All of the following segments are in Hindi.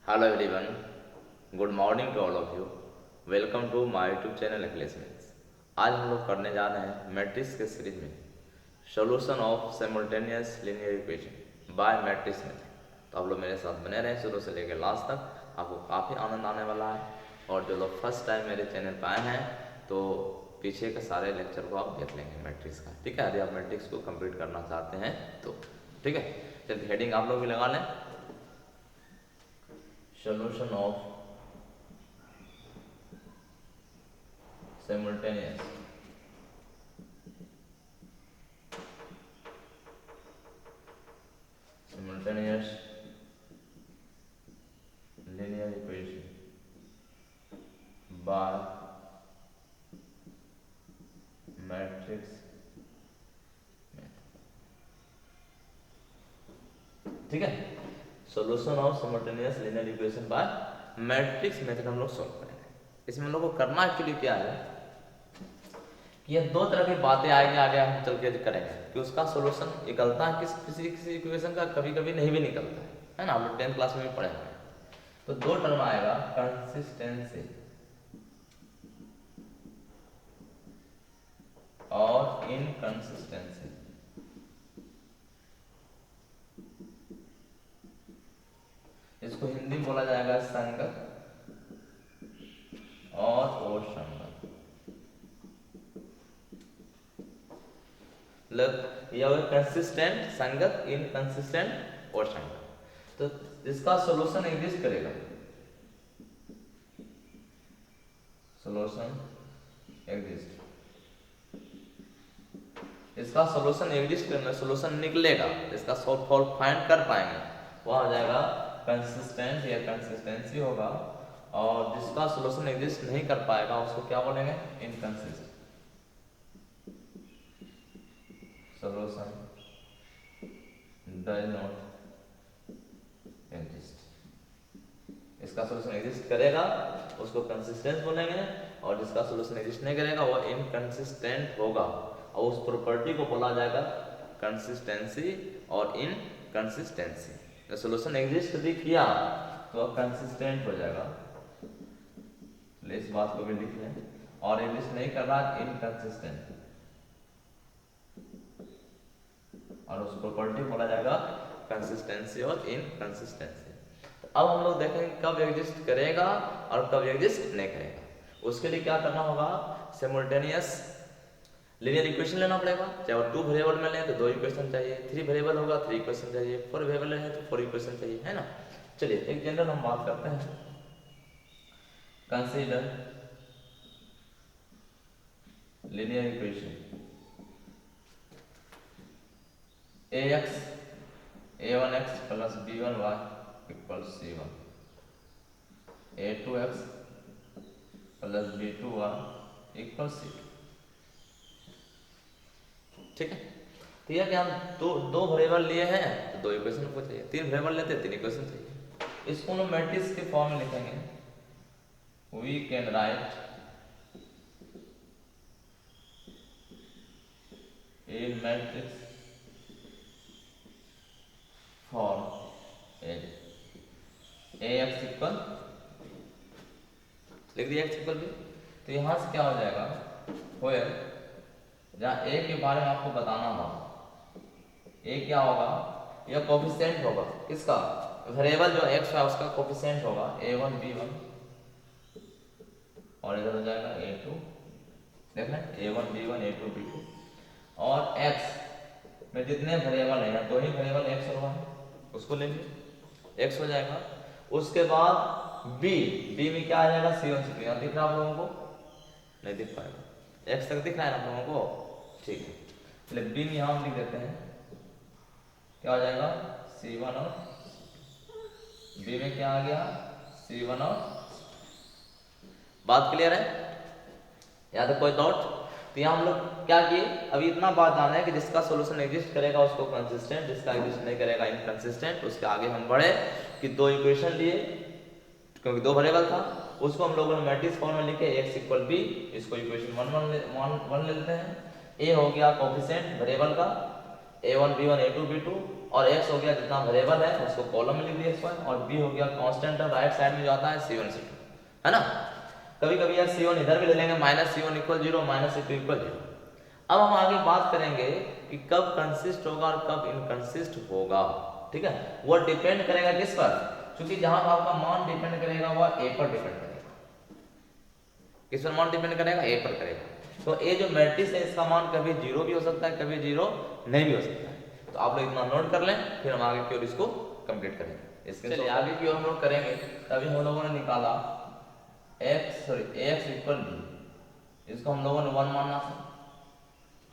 Hello everyone, good morning to all of you. Welcome to my YouTube channel Akhilesh maths. आज हम लोग करने जा रहे हैं मैट्रिक्स के सीरीज में solution of simultaneous linear equation by matrix method. तो आप लोग मेरे साथ बने रहें शुरू से लेकर लास्ट तक, आपको काफ़ी आनंद आने वाला है। और जो लोग फर्स्ट टाइम मेरे चैनल पर आए हैं तो पीछे के सारे लेक्चर को आप देख लेंगे मैट्रिक्स का, ठीक है। यदि आप मैट्रिक्स को कंप्लीट करना चाहते हैं तो ठीक है। चलिए हेडिंग आप लोग भी लगा लें, solution of simultaneous linear equation by matrix method, ठीक है। Solution of simultaneous linear equation by matrix method हम लोग सॉल्व करेंगे। इसमें हम लोग को करना एक्चुअली क्या है कि ये दो तरह की बातें आगे आगे हम चल के करेंगे कि उसका सॉल्यूशन निकलता है किसी किसी इक्वेशन का, कभी कभी नहीं भी निकलता है ना। हम लोग 10th क्लास में भी पढ़े हैं। तो दो टर्म आएगा, कंसिस्टेंसी और इनकंसिस्टेंसी। इसको हिंदी में बोला जाएगा संगत और असंगत। मतलब कंसिस्टेंट, संगत, इनकंसिस्टेंट और संगत। तो इसका सॉल्यूशन एग्जिस्ट करेगा, सॉल्यूशन एग्जिस्ट, इसका सॉल्यूशन एग्जिस्ट करना, सॉल्यूशन निकलेगा, इसका सॉल्व फाइंड कर पाएंगे, वो आ जाएगा कंसिस्टेंट या कंसिस्टेंसी होगा। और जिसका सॉल्यूशन एग्जिस्ट नहीं कर पाएगा उसको क्या बोलेंगे, inconsistent. Solution does not exist, इसका सॉल्यूशन एग्जिस्ट करेगा उसको कंसिस्टेंट बोलेंगे, और जिसका सॉल्यूशन एग्जिस्ट नहीं करेगा वो इनकंसिस्टेंट होगा। और उस प्रॉपर्टी को बोला जाएगा कंसिस्टेंसी और इनकंसिस्टेंसी। जब सॉल्यूशन एग्जिस्ट भी किया तो कंसिस्टेंट हो जाएगा, इस बात को भी लिख लें। और एग्जिस्ट नहीं कर रहा इनकंसिस्टेंट, और उस प्रॉपर्टी बोला जाएगा कंसिस्टेंसी और इनकंसिस्टेंसी। तो अब हम लोग देखेंगे कब एग्जिस्ट करेगा और कब एग्जिस्ट नहीं करेगा। उसके लिए क्या करना होगा, सिमुल्टेनियस लीनियर इक्वेशन लेना पड़ेगा। चाहे वो 2 वेरिएबल में लें तो 2 इक्वेशन चाहिए, 3 वेरिएबल होगा 3 इक्वेशन चाहिए, 4 वेरिएबल है तो 4 इक्वेशन चाहिए, है ना। चलिए एक जनरल हम बात करते हैं। Consider linear equation a1x plus b1y equals c1, a2x plus b2y equals c2, ठीक है। तो यह कि हम दो वेरिएबल लिए हैं तो 2 इक्वेशन को चाहिए, 3 वेरिएबल लेते हैं 3 इक्वेशन चाहिए। इसको हम मैट्रिक्स के फॉर्म में लिखेंगे। We can write in matrix form ax equal, लिख दिया x इक्वल भी। तो यहां से क्या हो जाएगा, वेयर जहाँ a के बारे में आपको बताना होगा, a क्या होगा, यह कोफिशिएंट होगा किसका, वेरिएबल जो x है उसका कोफिशिएंट होगा a1 b1, और इधर हो जाएगा a2, देख लें a1 b1 a2 b2। और x में जितने वेरिएबल है तो ही वेरिएबल x होगा, उसको लेंगे x हो जाएगा। उसके बाद b में क्या आ जाएगा, c1 c2। यहाँ दिख रहा है आप लोगों को, नहीं दिख पाएगा, x तक दिख रहा है ना आप लोगों को, ठीक है। चलिए b में यहाँ हम लिख देते हैं, क्या हो जाएगा c1 और b में क्या आ गया c1 और, बात क्लियर है, या तो कोई डाउट। तो यहाँ हम लोग क्या किए, अभी इतना बात जाना है कि जिसका सॉल्यूशन एग्जिस्ट करेगा उसको कंसिस्टेंट, जिसका एग्जिस्ट नहीं करेगा इनकंसिस्टेंट। उसके आगे हम बढ़े कि 2 इक्वेशन लिए क्योंकि 2 वेरिएबल था, उसको हम लोगों ने मैट्रिक्स फॉर्म में लिखे x इक्वल b, इसको इक्वेशन 1 ले लेते हैं। a हो गया कोफिशिएंट वेरिएबल का, a1 b1 a2 b2 और x हो गया जितना वेरिएबल है उसको कॉलम में लिख दिया x1 और b हो गया कांस्टेंट है राइट साइड में जो आता है c1 c2 है ना। कभी कभी यार c1 इधर भी ले लेंगे -c1 = 0 -c2 = 0। अब हम आगे बात करेंगे कि कब कंसिस्ट होगा और कब इनकंसिस्ट होगा, ठीक है। वो डिपेंड करेगा किस पर, क्योंकि जहां पर आपका मान डिपेंड करेगा वो a पर डिपेंड करेगा। किस पर मान डिपेंड करेगा? a पर करेगा। तो ये जो मैट्रिक्स है इसका मान कभी 0 भी हो सकता है, कभी 0 नहीं भी हो सकता है। तो आप लोग इतना नोट कर लें, फिर हम आगे की ओर इसको कंप्लीट करेंगे। चलिए आगे की ओर हम लोग करेंगे। तभी हम लोगों ने निकाला ax = b, इसको हम लोगों ने 1 मानना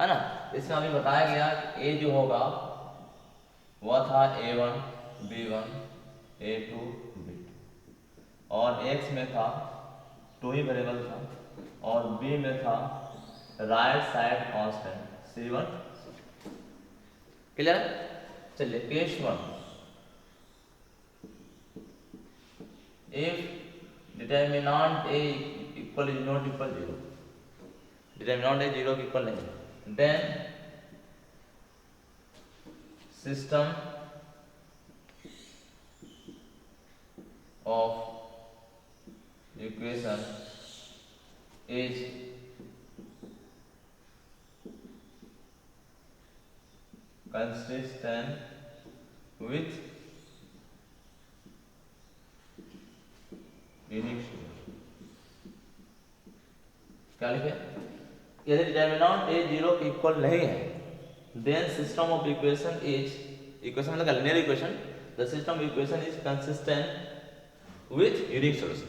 है ना। इसमें अभी बताया गया कि a जो होगा वह था a1 b1 a2 b2 और x में था 2 ही वेरिएबल था और b में था right side constant c1। Clear? चलिए case 1, if determinant a equal is not equal 0, determinant a 0 के इक्वल नहीं, then system of equation is consistent with unique solution। क्या लिखे? यदि डिटरमिनेंट a 0 के इक्वल नहीं है, then system of equation is, equation मतलब linear equation, the system of equation is consistent with unique solution,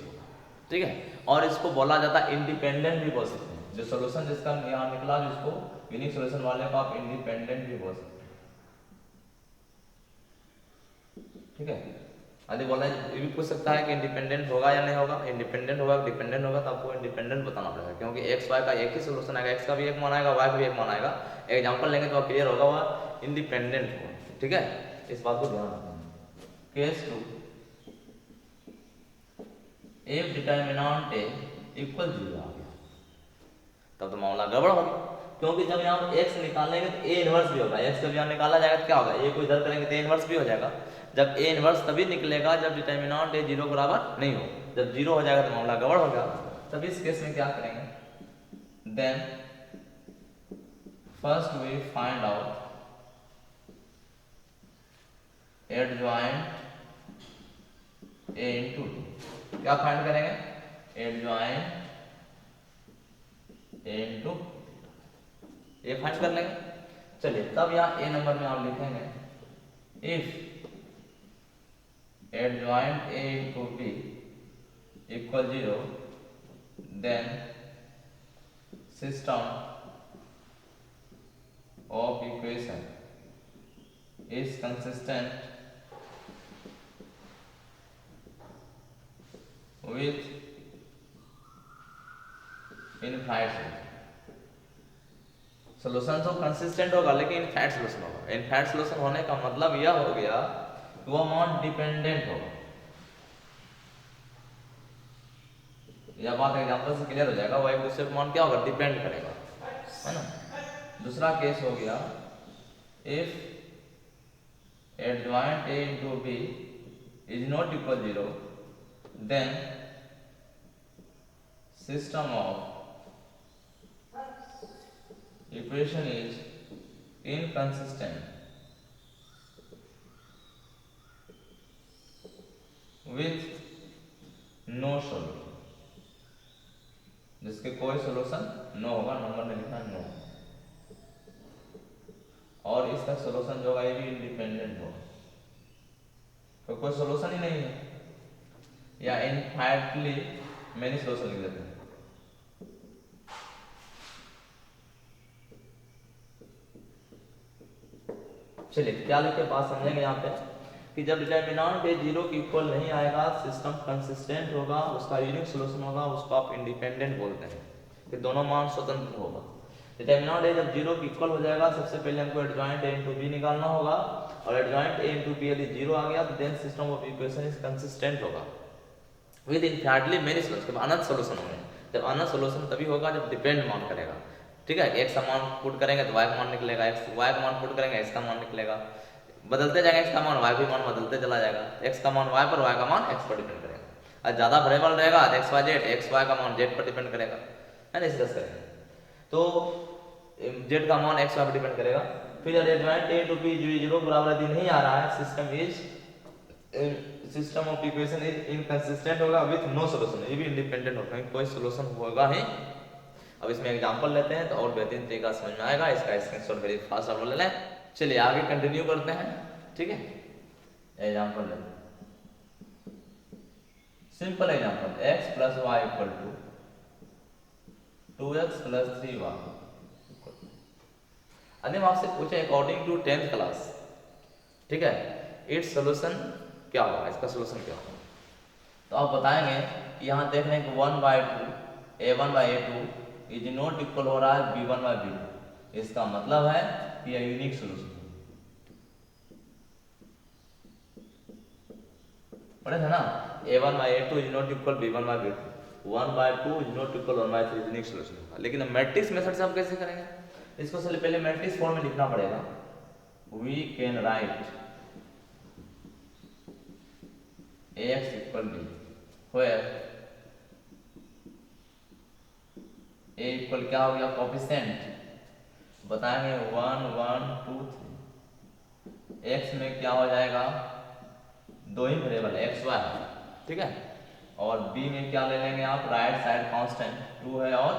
ठीक है। और इसको बोला जाता है इंडिपेंडेंट भी बोल सकते हैं, जो सॉल्यूशन जिसका यहाँ निकला जिसको यूनिक सॉल्यूशन वाले को आप इंडिपेंडेंट भी बोल सकते हैं, ठीक है। आदि बोला ये भी पूछ सकता है कि इंडिपेंडेंट होगा या नहीं होगा। इंडिपेंडेंट होगा, डिपेंडेंट होगा तो आपको इंडिपेंडेंट बताना पड़ेगा, क्योंकि एक्स वाई का एक ही सोल्यूशन आएगा, एक्स का भी एक मान आएगा, वाई का भी एक मान आएगा। एग्जांपल लेंगे तो क्लियर होगा वह इंडिपेंडेंट होगा, ठीक है। इस बात को ध्यान रखना। Case 2, if determinant a equal 0 आ गया तब तो मामला गड़बड़ हो गया, क्योंकि जब यहाँ x निकालेंगे तो a इनवर्स भी होगा। x जब यहाँ निकाला जाएगा तो क्या होगा? a को इधर करेंगे तो a इनवर्स भी हो जाएगा। जब a इनवर्स तभी निकलेगा जब डिटरमिनेंट a 0 बराबर नहीं हो। जब 0 हो जाएगा तो मामला गड़बड़ होगा। तब इस केस में क्या करेंगे? Then first we find out adjoint a into d। क्या फाइंड करेंगे? एडजॉइंट a into ये फाइंड कर लेंगे। चलिए तब यहाँ a नंबर में आप लिखेंगे if adjoint a into b equal 0, then system of equation is consistent with infinite solution. तो कंसिस्टेंट होगा लेकिन इनफाइनाइट सॉल्यूशन होगा। इनफाइनाइट सॉल्यूशन होने का मतलब यह हो गया कि वह मान डिपेंडेंट होगा। यह बात एग्जांपल से क्लियर हो जाएगा। वह एक दूसरे पर मान क्या होगा? डिपेंड करेगा, है ना। दूसरा केस हो गया if adjoint a into b is not equal 0, then system of equation is inconsistent with no solution। जिसके कोई सॉल्यूशन नो होगा, नंबर में लिखना नो। और इसका सॉल्यूशन जो होगा ये भी इंडिपेंडेंट होगा, तो कोई सॉल्यूशन ही नहीं है, या इनफाइनाइटली मैनी सॉल्यूशन लिख देते हैं। चलिए क्या लिखे बात समझेंगे यहाँ पे कि जब डिटरमिनेंट a 0 के इक्वल नहीं आएगा, सिस्टम कंसिस्टेंट होगा, उसका यूनिक सॉल्यूशन होगा, उसको आप इंडिपेंडेंट बोलते हैं कि दोनों मान स्वतंत्र होगा। डिटरमिनेंट a जब 0 के इक्वल हो जाएगा, सबसे पहले हमको एडजॉइंट a into b निकालना होगा, और एडजॉइंट a into b यदि 0 आ गया तो then system of equation is consistent होगा विद इनफाइनाइटली मेनी सॉल्यूशन। अनंत सॉल्यूशन होंगे। जब अनंत सॉल्यूशन तभी होगा जब डिपेंड मान करेगा। ठीक है, x का मान पुट करेंगे तो y का मान निकलेगा, y का मान पुट करेंगे x का मान निकलेगा, बदलते जाएंगे x का मान y भी मान बदलते चला जाएगा, x का मान y पर, y का मान x पर डिपेंड करेगा। और ज़्यादा वेरिएबल रहेगा तो x y z, x y का मान z पर डिपेंड करेगा, है ना, डिस्कस करेंगे। तो z का मान x y पर डिपेंड करेगा। फिर एडजॉइंट a टू b 0 बराबर यदि नहीं आ रहा है, system of equation is inconsistent होगा विथ नो सॉल्यूशन, ये भी इंडिपेंडेंट होगा, कोई सॉल्यूशन होगा ही। अब इसमें एग्जांपल लेते हैं तो और बेहतरीन तरीका समझ में आएगा, इसका स्क्रीनशॉट वेरी फास्ट आप ले लें। चलिए आगे कंटिन्यू करते हैं, ठीक है। एग्जांपल लेते हैं, simple example, x plus y equal to 2x plus 3y। अभी हम आपसे पूछे अकॉर्डिंग टू 10th क्लास, ठीक है, इट्स सोल्यूशन क्या होगा, इसका सोल्यूशन क्या होगा। तो आप बताएंगे कि यहाँ देख रहे हैं कि 1/2 a1/a2 इज नॉट इक्वल हो रहा है b1/b2, इसका मतलब है कि यह यूनिक सोल्यूशन पढ़े थे ना, a1/a2 is not equal b1/b2, 1/2 is not equal 1/3 unique solution होगा। लेकिन मैट्रिक्स मेथड से आप कैसे करेंगे, इसको सबसे पहले मैट्रिक्स फॉर्म में लिखना पड़ेगा। We can write ax equal b where a equal क्या हो गया, कोफिशिएंट बताएंगे 1 1 2 3, x में क्या हो जाएगा, दो ही वेरिएबल एक्स वाई, ठीक है, और b में क्या ले लेंगे आप, राइट साइड कांस्टेंट 2 है और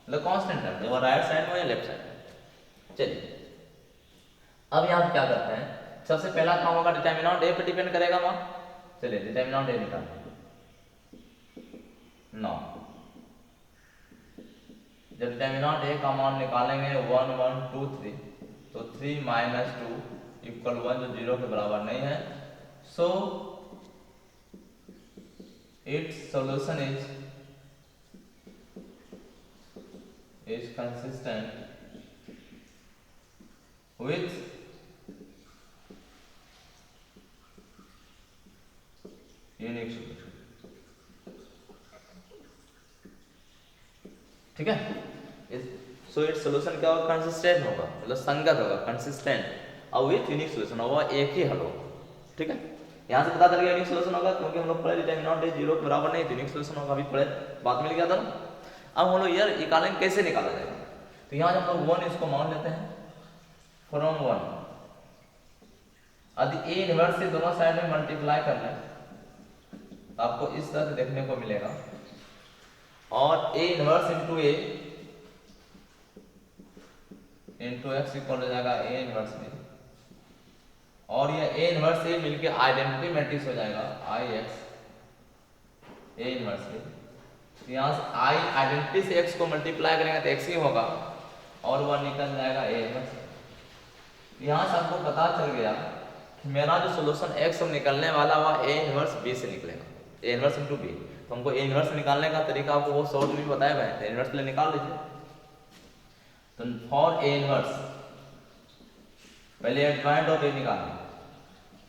मतलब कांस्टेंट है, वो राइट साइड में या लेफ्ट साइड में। चलिए अब यहाँ क्या करते हैं, सबसे पहला काम होगा डिटरमिनेंट a पे डिपेंड करेगा मान। चलिए डिटरमिनेंट a निकालते हैं, 9। जब डिटरमिनेंट a का मान निकालेंगे 1 1 2 3, तो 3 - 2 इक्वल 1 जो 0 के बराबर नहीं है, so it's solution is consistent with unique solution, ठीक है। सो इट्स सोल्यूशन क्या होगा, कंसिस्टेंट होगा, मतलब संगत होगा, कंसिस्टेंट और विथ यूनिक सोल्यूशन होगा, एक ही हल होगा, ठीक है। यहाँ से पता चल गया यूनिक सोल्यूशन होगा, क्योंकि हम लोग पढ़े डिटरमिनेंट a 0 के बराबर नहीं, यूनिक सोल्यूशन होगा, अभी पढ़े बात मिल गया था ना। अब हम लोग यार निकालेंगे, कैसे निकाला जाएगा, तो यहाँ जब हम लोग 1 इसको मान लेते हैं, फ्रॉम 1 यदि a इनवर्स से दोनों साइड में मल्टीप्लाई कर लें तो आपको इस तरह से देखने को मिलेगा, और a inverse into a into x equal हो जाएगा a इनवर्स में, और यह a इनवर्स a मिलके आइडेंटिटी मैट्रिक्स हो जाएगा IX a इनवर्स में। तो यहाँ से I आइडेंटिटी से x को मल्टीप्लाई करेंगे तो x ही होगा, और वह निकल जाएगा a इनवर्स। यहाँ से आपको पता चल गया कि मेरा जो सोल्यूशन x अब निकलने वाला हुआ a इनवर्स b से निकलेगा, a इनवर्स इंटू b। तो हमको a इनवर्स निकालने का तरीका आपको वो शॉर्ट में बताया गया है, इनवर्स ले निकाल लीजिए। तो फॉर a इनवर्स पहले एडजॉइंट ऑफ a निकालना,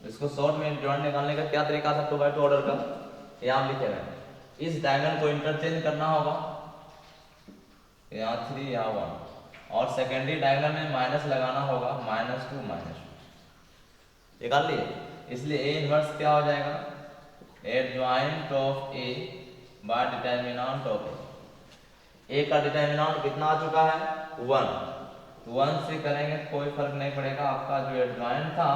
इसको शॉर्ट में एडजॉइंट निकालने का क्या तरीका था, 2/2 ऑर्डर का, यहाँ लिखे गए, इस डायगोनल को इंटरचेंज करना होगा, यहाँ 3 यहाँ 1, और सेकेंडरी डायगोनल में माइनस लगाना होगा, -2 -2 निकाल लिए। इसलिए a इनवर्स क्या हो जाएगा, adjoint of a by determinant of a का डिटरमिनेंट कितना आ चुका है, 1 से करेंगे कोई फर्क नहीं पड़ेगा, आपका जो एडजॉइंट था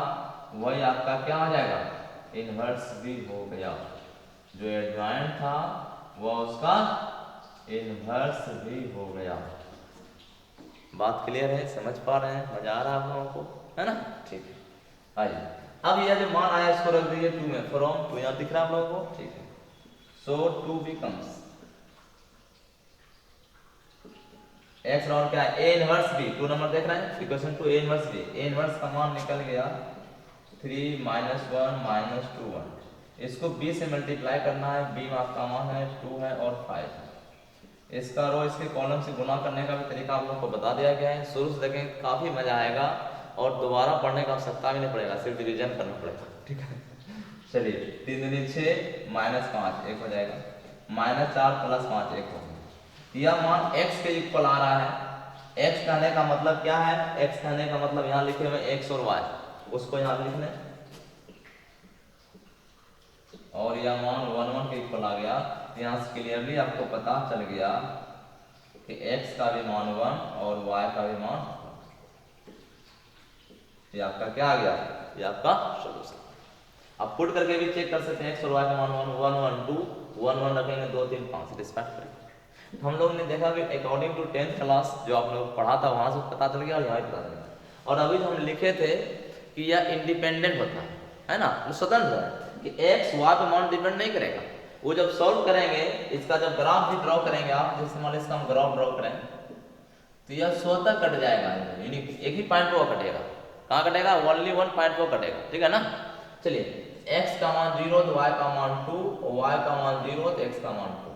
वही आपका क्या हो जाएगा, इनवर्स भी हो गया, जो एडजॉइंट था वह उसका इनवर्स भी हो गया। बात क्लियर है, समझ पा रहे हैं, मजा आ रहा है आप लोगों को, है ना, ठीक है। आइए अब यह जो मान आया इसको रख दीजिए 2 में, फ्रॉम 2 यहाँ दिख रहा है आप लोगों को, ठीक है। सो 2 बिकम्स x राउंड क्या है, a इनवर्स b, 2 नंबर देख रहे हैं, equation 2 a inverse b, a inverse का मान निकल गया 3 - 1 - 2 1, इसको b से मल्टीप्लाई करना है, b में आपका मान है 2 है और 5 है, इसका रो इसके कॉलम से गुना करने का भी तरीका आप लोगों को बता दिया गया है, शुरू से देखें काफी मजा आएगा और दोबारा पढ़ने का आवश्यकता भी नहीं पड़ेगा, सिर्फ रिवीजन करना पड़ेगा, ठीक है। चलिए 3 दूनी 6 -5 1 हो जाएगा, -4 + 5 1 हो गया। यह मान x के इक्वल आ रहा है, एक्स कहने का मतलब क्या है, एक्स कहने का मतलब यहाँ लिखे हुए एक्स और वाई, उसको यहाँ लिख लें और यह मान 1 1 के इक्वल आ गया। यहाँ से क्लियरली आपको पता चल गया कि x का भी मान 1 और y का भी मान, ये आपका क्या आ गया, ये आपका सोल्यूशन। आप पुट करके भी चेक कर सकते हैं, x और y का मान 1 1 1 2 1 1 रखेंगे 2 3 5 रिस्पेक्ट करेंगे। तो हम लोग ने देखा कि अकॉर्डिंग टू 10th क्लास जो आप लोग पढ़ा था वहां से पता चल गया और यहाँ पता चल गया। और अभी जो हम लिखे थे कि यह इंडिपेंडेंट होता है ना, तो स्वतंत्र है कि x y पे मान डिपेंड नहीं करेगा। वो जब सॉल्व करेंगे, इसका जब ग्राफ भी ड्रॉ करेंगे आप, जैसे मान इसका हम ग्राफ ड्रॉ करें तो यह स्वतः कट जाएगा, यानी एक ही पॉइंट पर कटेगा। कहाँ कटेगा, ओनली वन पॉइंट पर कटेगा, ठीक है ना। चलिए x का मान 0 तो y का मान 2 और y का मान 0 तो x का मान 2।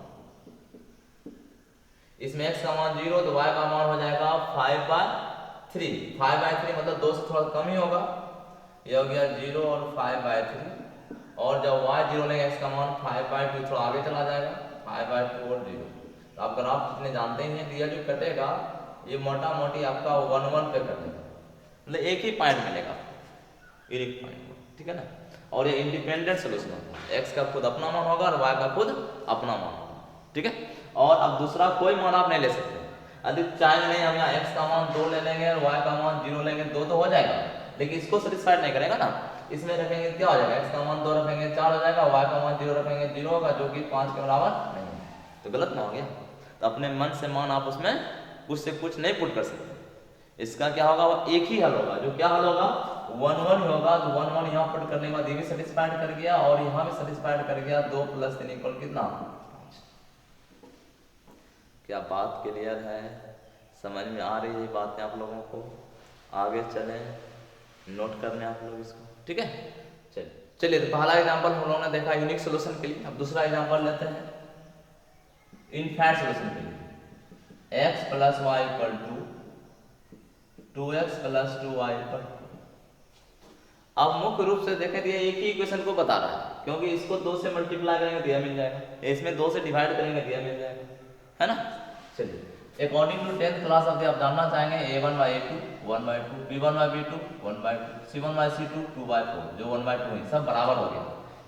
इसमें x का मान 0 तो y का मान हो जाएगा 5/3। 5/3 मतलब 2 से थोड़ा कम ही होगा, यह हो गया 0 और 5/3। और जब y 0 लेंगे x का मान 5/2 थोड़ा आगे चला जाएगा, 5/2 और 0। तो आप ग्राफ जितने जानते ही हैं कि यह जो कटेगा ये मोटा मोटी आपका 1 1 पे कटेगा, मतलब एक ही पॉइंट मिलेगा, यूनिक पॉइंट, ठीक है ना। और ये इंडिपेंडेंट सोल्यूशन होता है, x का खुद अपना मान होगा और y का खुद अपना मान होगा, ठीक है। और अब दूसरा कोई मान आप नहीं ले सकते, यदि चाहे नहीं हम यहाँ x का मान 2 ले लेंगे और y का मान 0 लेंगे, 2 तो हो जाएगा, लेकिन इसको सेटिस्फाइड नहीं करेगा ना। इसमें रखेंगे क्या हो जाएगा, x का मान 2 रखेंगे 4 हो जाएगा, y का मान 0 रखेंगे 0 होगा, जो कि 5 के बराबर नहीं है, तो गलत ना हो गया। तो अपने मन से मान आप उसमें कुछ से कुछ नहीं पुट कर सकते। इसका क्या होगा, वो एक ही हल होगा, जो क्या हल होगा 1 1 होगा। तो 1 1 यहाँ पुट करने के बाद ये भी सेटिस्फाइड कर गया और यहाँ भी सेटिस्फाइड कर गया। 2 + 3 = कितना, 5। क्या बात क्लियर है, समझ में आ रही है बातें आप लोगों को। आगे चलें, नोट करने आप लोग इसको, ठीक है। चलिए तो पहला एग्जांपल हम लोगों ने देखा यूनिक सॉल्यूशन के लिए। अब दूसरा एग्जांपल लेते हैं इनफाइनाइट सॉल्यूशन के लिए। x + y = 2x + 2y = अब मुख्य रूप से देखें दिया एक ही इक्वेशन को बता रहा है, क्योंकि इसको 2 से मल्टीप्लाई करेंगे दिया मिल जाएगा, इसमें 2 से डिवाइड करेंगे दिया मिल जाएगा, है ना। चलिए अकॉर्डिंग टू 10th क्लास अब आप जानना चाहेंगे a1/a2 1/2, b1/b2 1/2, c1/c2 2/4, जो 1/2 है सब बराबर हो गया।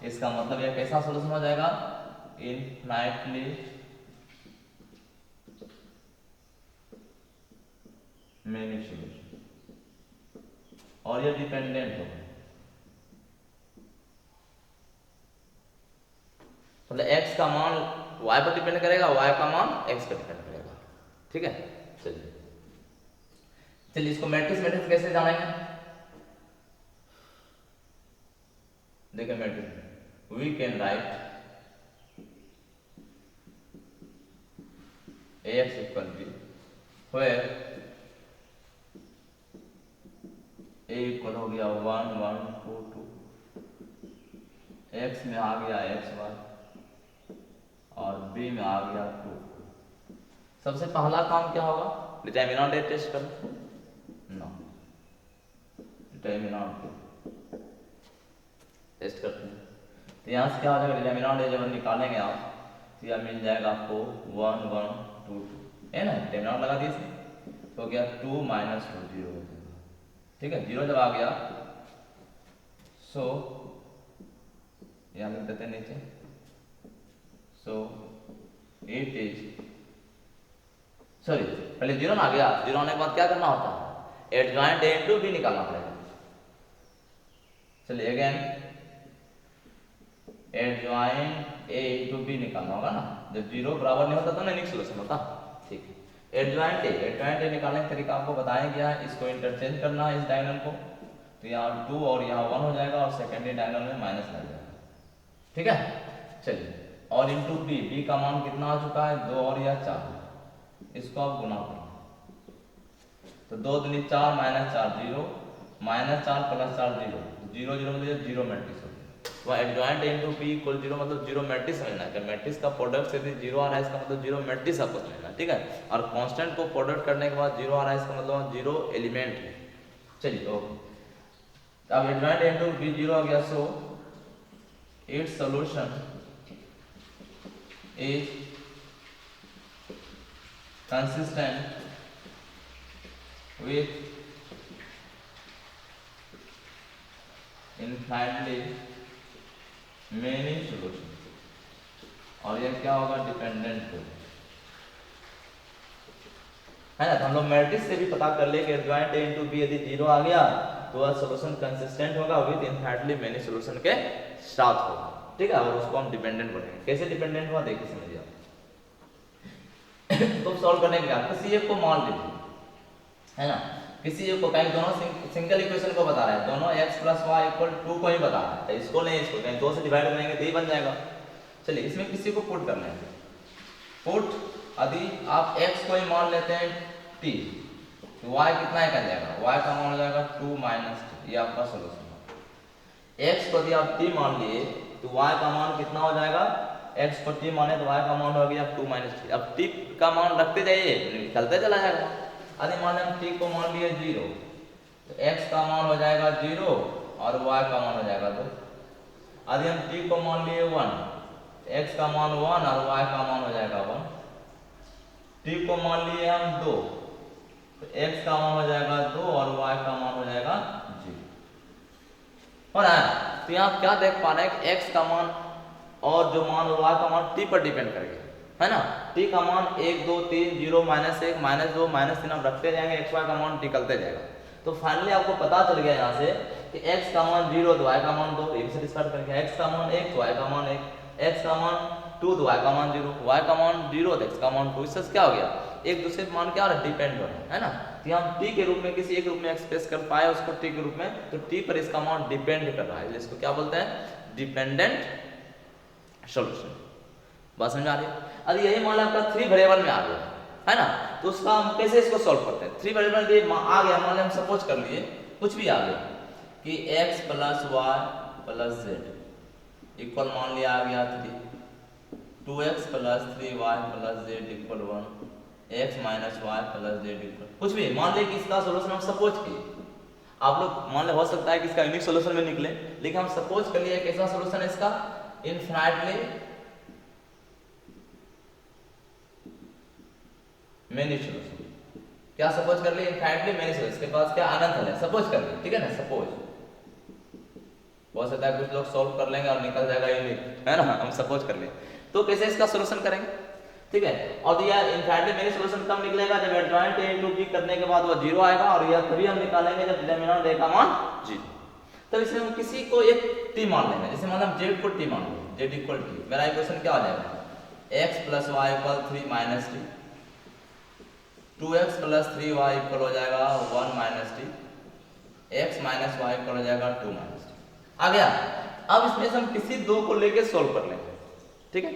इसका मतलब यह कैसा सॉल्यूशन हो जाएगा, इनफाइनाइटली मेनी सॉल्यूशन, और यह डिपेंडेंट होगा, मतलब x का मान y पर डिपेंड करेगा, y का मान x पर डिपेंड करेगा, ठीक है। चलिए इसको मैट्रिक्स कैसे जानेंगे, देखिए matrix we can write ax = b where a = हो गया 1 1 2 2, x में आ गया xy और b में आ गया 2। सबसे पहला काम क्या होगा, डिटरमिनेंट टेस्ट कर नो, डिटरमिनेंट टेस्ट करते हैं। तो यहाँ से क्या हो जाएगा, डिटरमिनेंट जब निकालेंगे आप तो यह मिल जाएगा आपको 1 1 2 2, है ना। डिटरमिनेंट लगा दिए तो क्या 2 - 2 0 हो जाएगा, ठीक है। 0 जब आ गया सो यहाँ लिख देते हैं नीचे, सो इट इज, सॉरी पहले 0 आ गया, 0 आने के बाद क्या करना होता है, एडजॉइंट a * b निकालना पड़ेगा। चलिए अगेन एडजॉइंट a * b निकालना होगा ना, जब 0 बराबर नहीं होता तो यूनिक सॉल्यूशन होता, ठीक है। एडजॉइंट a निकालने का तरीका आपको बताया गया है, इसको इंटरचेंज करना है इस डायगोनल को, तो यहाँ 2 और यहाँ 1 हो जाएगा और सेकेंडरी डायगोनल में माइनस लग जाएगा, ठीक है। चलिए और इंटू b का मान कितना आ चुका है 2 और यह 4, इसको आप गुना करें तो 2 दूनी 4 - 4 0, -4 + 4 0, 0 0 मतलब 0 मैट्रिक्स हो गया। तो एडजॉइंट a * b = 0 मतलब 0 मैट्रिक्स समझना है, मैट्रिक्स का प्रोडक्ट यदि 0 आ रहा है इसका मतलब 0 मैट्रिक्स आपको समझना है, ठीक है। और कांस्टेंट को प्रोडक्ट करने के बाद 0 आ रहा है इसका मतलब 0 एलिमेंट है। चलिए ओके, अब एडजॉइंट a * b 0 आ गया, so it's solution is consistent with infinitely many solution, और ये क्या होगा, डिपेंडेंट होगा, है ना। तो हम लोग मैट्रिक्स से भी पता कर ले कि एडजॉइंट ए इंटू बी यदि 0 आ गया तो वह सोल्यूशन कंसिस्टेंट होगा विद इनफाइनाइटली मेनी सोल्यूशन के साथ होगा, ठीक है। और उसको हम डिपेंडेंट बोलेंगे। कैसे डिपेंडेंट हुआ देखिए, समझिए आप। तो सॉल्व करने के बाद किसी एक को मान लीजिए, है ना, किसी एक को, कहीं दोनों सिंगल इक्वेशन को बता रहा है, दोनों x + y = 2 को ही बता रहा है, तो इसको नहीं, इसको कहीं 2 से डिवाइड करेंगे तो ही बन जाएगा। चलिए इसमें किसी को पुट करना है। पुट यदि आप x को ही मान लेते हैं t, तो y कितना ही कर जाएगा, y का मान हो जाएगा 2 - t, ये आपका सोल्यूशन है। x को यदि आप t मान लिए तो y का मान कितना हो जाएगा, x को t माने तो y का मान हो गया 2 - t। अब t का मान रखते जाइए, निकलते चला जाएगा। यदि मान लें t को मान लिए 0, तो x का मान हो जाएगा 0 और y का मान हो जाएगा 2। यदि हम t को मान लिए 1, x का मान 1 और y का मान हो जाएगा 1। t को मान लिए हम 2, तो x का मान हो जाएगा 2 और y का मान हो जाएगा 0। और तो यहाँ क्या देख पा रहे हैं कि x का मान और जो मान y का मान t पर डिपेंड करेगा, है ना। t का मान 1 2 3 0 -1 -2 -3 आप रखते जाएंगे, x y का मान निकलते जाएगा। तो फाइनली आपको पता चल गया यहाँ से कि x का मान 0 तो y का मान 2, एक से डिस्कार्ड करके, x का मान 1 तो y का मान 1, x का मान 2 तो y का मान 0, y का मान 0 तो x का मान 2। इससे क्या हो गया, एक दूसरे पे मान क्या हो रहा है, डिपेंड हो रहा है ना। तो हम t के रूप में किसी एक रूप में एक्सप्रेस कर पाए उसको t के रूप में, तो t पर इसका मान डिपेंड कर रहा है, इसको क्या बोलते हैं, डिपेंडेंट सॉल्यूशन। बात समझ आ रही है। अब यही मान लो आपका 3 वेरिएबल में आ गया, है ना, तो उसका हम कैसे इसको सॉल्व करते हैं। 3 वेरिएबल में आ गया, मान लो हम सपोज कर लिए कुछ भी आ गया कि x + y + z इक्वल, मान लिया आ गया 3, 2x + 3y + z = 1, x - y + z = कुछ भी मान ले कि इसका सॉल्यूशन हम सपोज किए। आप लोग मान ले हो सकता है कि इसका यूनिक सॉल्यूशन में निकले, लेकिन हम सपोज कर लिए कैसा सॉल्यूशन है इसका, इनफाइनाइटली मेनी सॉल्यूशन। क्या सपोज कर लिए, इनफाइनाइटली मेनी सॉल्यूशन, इसके पास क्या अनंत हल है, सपोज कर लिए, ठीक है ना। सपोज हो सकता है कुछ लोग सॉल्व कर लेंगे और निकल जाएगा यूनिक, है ना, हम सपोज कर लिए। तो कैसे इसका सॉल्यूशन करेंगे, ठीक है। और यह इनफाइनाइटली मेनी सॉल्यूशन कब निकलेगा, जब एडजॉइंट a इंटू b करने के बाद वो 0 आएगा, और यह तभी हम निकालेंगे जब डिटरमिनेंट a का मान 0। तब इसमें हम किसी को एक t मान लेंगे, जैसे मान हम z को t मान लेंगे, z = t। मेरा इक्वेशन क्या हो जाएगा, x + y = 3 - t, 2x + 3y equal हो जाएगा 1 - t, x - y इक्वल हो जाएगा 2 - t। आ गया। अब इसमें से हम किसी दो को लेके सोल्व कर लेंगे, ठीक है।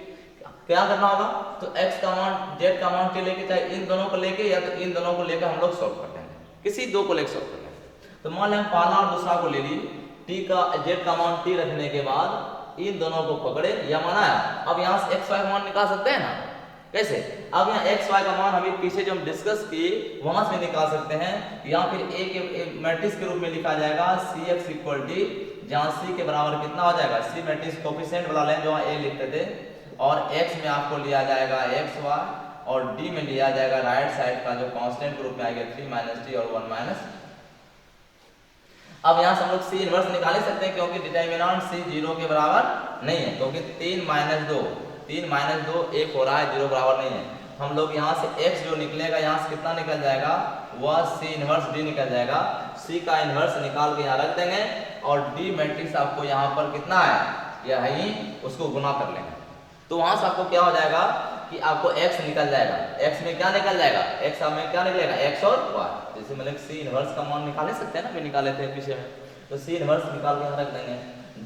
क्या करना होगा, तो x का मान z का मान t लेके, चाहे इन दोनों को लेके या तो इन दोनों को लेकर हम लोग सोल्व कर लेंगे, किसी दो को लेकर सोल्व कर लेंगे। तो मान लें हम पहला और दूसरा को ले लिए, t का z का मान t रखने के बाद इन दोनों को पकड़े या मनाया। अब यहाँ से x y का मान निकाल सकते हैं ना, कैसे। अब यहाँ x y का मान हमें पीछे जो हम डिस्कस किए वहां से निकाल सकते हैं, या फिर a के मैट्रिक्स के रूप में लिखा जाएगा cx = d, जहाँ c के बराबर कितना हो जाएगा, c मैट्रिक्स कोफिशिएंट वाला लें जो a लिखते थे, और x में आपको लिया जाएगा x y, और d में लिया जाएगा राइट साइड का जो कांस्टेंट के रूप में आएगा 3 - t और 1 - अब यहाँ से हम लोग c इनवर्स निकाल ही सकते हैं, क्योंकि डिटरमिनेंट c 0 के बराबर नहीं है, क्योंकि 3 - 2 1 हो रहा है, 0 बराबर नहीं है। हम लोग यहाँ से x जो निकलेगा, यहाँ से कितना निकल जाएगा, वह c इनवर्स d निकल जाएगा। c का इनवर्स निकाल के यहाँ रख देंगे, और d मैट्रिक्स आपको यहाँ पर कितना है, यह है ही, उसको गुना कर लेंगे। तो वहां से आपको क्या हो जाएगा कि आपको x निकल जाएगा, x में क्या निकल जाएगा, x में क्या निकलेगा, x और y। जैसे मतलब c इनवर्स का मान निकाल सकते हैं ना, भी निकाले थे पीछे में, तो c इनवर्स निकाल के यहाँ रख देंगे।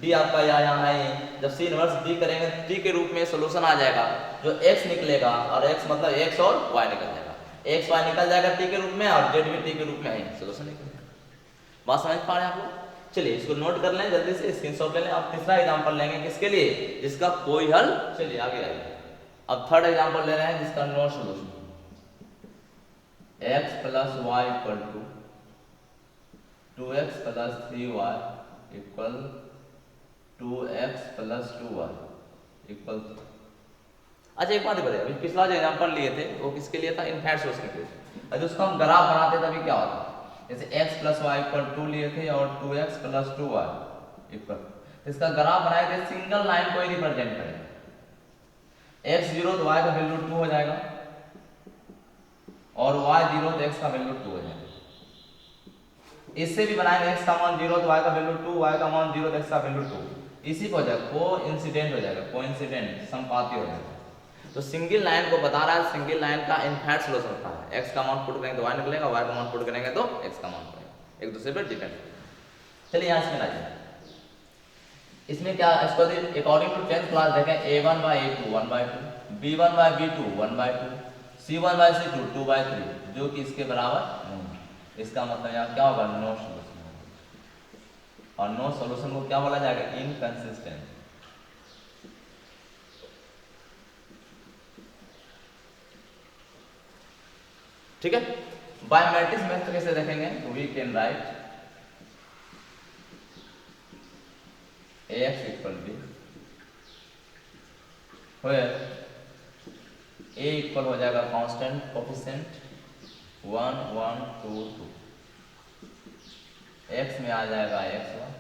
d आपका यहाँ है, जब c इनवर्स d करेंगे t के रूप में सॉल्यूशन आ जाएगा, जो x निकलेगा, और x मतलब x और y निकल जाएगा, x y निकल जाएगा t के रूप में, और z भी t के रूप में है, सॉल्यूशन निकल जाएगा। बात समझ पा रहे हैं आप लोग। चलिए इसको नोट कर लें, जल्दी से स्क्रीनशॉट ले लें। अब तीसरा एग्जांपल लेंगे किसके लिए, जिसका कोई हल, चलिए आगे आइए। अब थर्ड एग्जांपल ले रहे हैं जिसका no solution, x + y = 2x + 3y = 2x + 2y = अच्छा एक बात बताइए, अभी पिछला जो एग्जांपल लिए थे वो किसके लिए था, इनफाइनाइट सॉल्यूशन के लिए। अगर उसका हम ग्राफ बनाते तभी क्या होता, जैसे x प्लस वाई इक्वल 2 लिए थे और 2x प्लस 2y इक्वल, तो इसका ग्राफ बनाए थे, सिंगल लाइन को ही रिप्रेजेंट करें। x 0 तो y का वैल्यू 2 हो जाएगा और y 0 तो x का वैल्यू 2 हो जाएगा। इससे भी बनाएंगे x का मान 0 तो y का वैल्यू 2, y का मान 0 तो x का वैल्यू 2। इसी को हो जाएगा कोइंसिडेंट हो जाएगा, कोइंसिडेंट संपाती हो जाएगा। तो सिंगल लाइन को बता रहा है, सिंगल लाइन का इनफाइनाइट सॉल्यूशन होता है। x का मान पुट करेंगे तो y निकलेगा, y का मान पुट करेंगे तो x का मान निकलेगा, एक दूसरे पर डिपेंड। चलिए यहाँ इसमें लाइए, इसमें क्या इसको अकॉर्डिंग टू 10th क्लास देखें, a1 by a2 1/2, b1 by b2 1/2, c1 by c2 2/3, जो कि इसके बराबर नहीं। इसका मतलब यहाँ क्या होगा, नो सॉल्यूशन। और नो सॉल्यूशन को क्या बोला जाएगा, इनकंसिस्टेंट। ठीक है, बाय मैट्रिक्स मेथड कैसे देखेंगे, we can write ax equal b where a equal हो जाएगा कांस्टेंट कोफिशिएंट 1 1 2 2, x में आ जाएगा x1,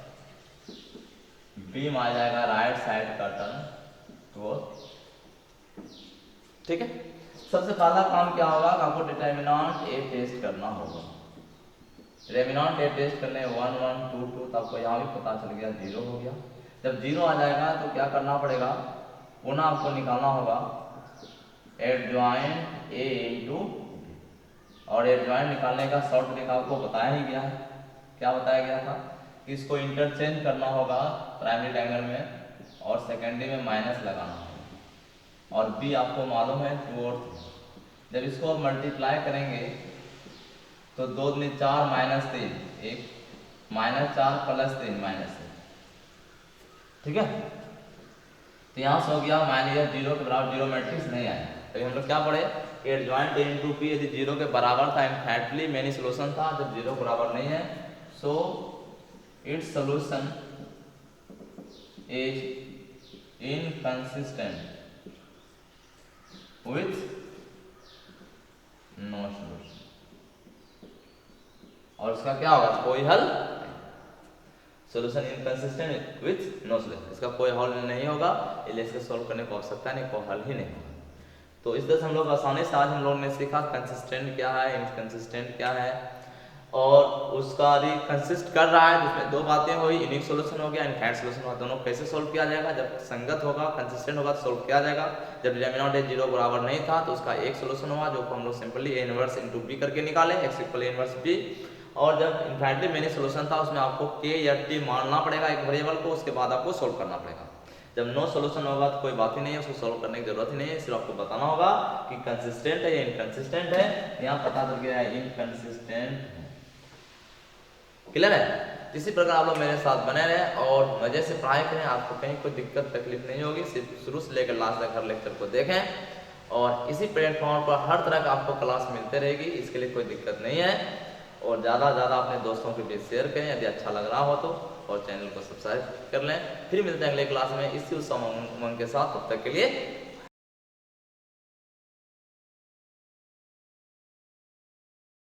b में आ जाएगा राइट साइड का टर्म 2। ठीक है, सबसे पहला काम क्या होगा, आपको डिटर्मिनेंट ए टेस्ट करना होगा। डिटर्मिनेंट ए टेस्ट करने 1 1 2 2, तो आपको यहाँ भी पता चल गया 0 हो गया। जब 0 आ जाएगा तो क्या करना पड़ेगा, पुनः आपको निकालना होगा एडजॉइंट ए इंटू बी, और एडजॉइंट निकालने का शॉर्ट ट्रिक आपको बताया ही गया है। क्या बताया गया था कि इसको इंटरचेंज करना होगा प्राइमरी ट्रायंगल में और सेकेंडरी में माइनस लगाना होगा, और बी आपको मालूम है 2 और 3। जब इसको मल्टीप्लाई करेंगे तो 2 दूनी 4 माइनस 3 1, -4 प्लस 3 -1। ठीक है, तो यहाँ से हो गया, मान लिया 0 के बराबर 0 मैट्रिक्स नहीं आया, तो हम लोग क्या पढ़े, एडजॉइंट ए इंटू पी यदि 0 के बराबर था इनफैक्टली मेनी सोल्यूशन था। जब 0 के बराबर नहीं है so its solution is inconsistent with no solution, और उसका क्या होगा, कोई हल, solution inconsistent with no solution, इसका कोई हल नहीं होगा, इसलिए इसको सॉल्व करने की आवश्यकता नहीं, कोई हल ही नहीं होगा। तो इस तरह से हम लोग आसानी से आज हम लोग ने सीखा कंसिस्टेंट क्या है, इनकंसिस्टेंट क्या है, और उसका यदि कंसिस्ट कर रहा है तो उसमें 2 बातें हुई, यूनिक सोल्यूशन हो गया, इनफाइनाइट सोल्यूशन होगा। दोनों कैसे सोल्व किया जाएगा, जब संगत होगा कंसिस्टेंट होगा तो सोल्व किया जाएगा। जब डिटरमिनेंट ए 0 बराबर नहीं था तो उसका एक सोल्यूशन हुआ, जो हम लोग simply A inverse into B करके निकाले, X equal A inverse B. और जब इनफाइनाइटली मेनी सोल्यूशन था उसमें आपको के या टी मानना पड़ेगा एक वेरिएबल को, उसके बाद आपको सोल्व करना पड़ेगा। जब नो सोल्यूशन होगा तो कोई बात ही नहीं है, उसको सोल्व करने की जरूरत ही नहीं है, सिर्फ आपको बताना होगा कि कंसिस्टेंट है या इनकंसिस्टेंट है। यहाँ पता चल गया है इनकंसिस्टेंट है। क्लियर है, इसी प्रकार आप लोग मेरे साथ बने रहे और मजे से पढ़ाई करें, आपको कहीं कोई दिक्कत तकलीफ नहीं होगी। सिर्फ शुरू से लेकर लास्ट तक हर लेक्चर को देखें, और इसी प्लेटफॉर्म पर हर तरह का आपको क्लास मिलते रहेगी, इसके लिए कोई दिक्कत नहीं है। और ज़्यादा से ज़्यादा अपने दोस्तों के बीच शेयर करें यदि अच्छा लग रहा हो तो, और चैनल को सब्सक्राइब कर लें। फिर मिलते हैं अगले क्लास में इसी उत्साह उमंग के साथ, तब तक के लिए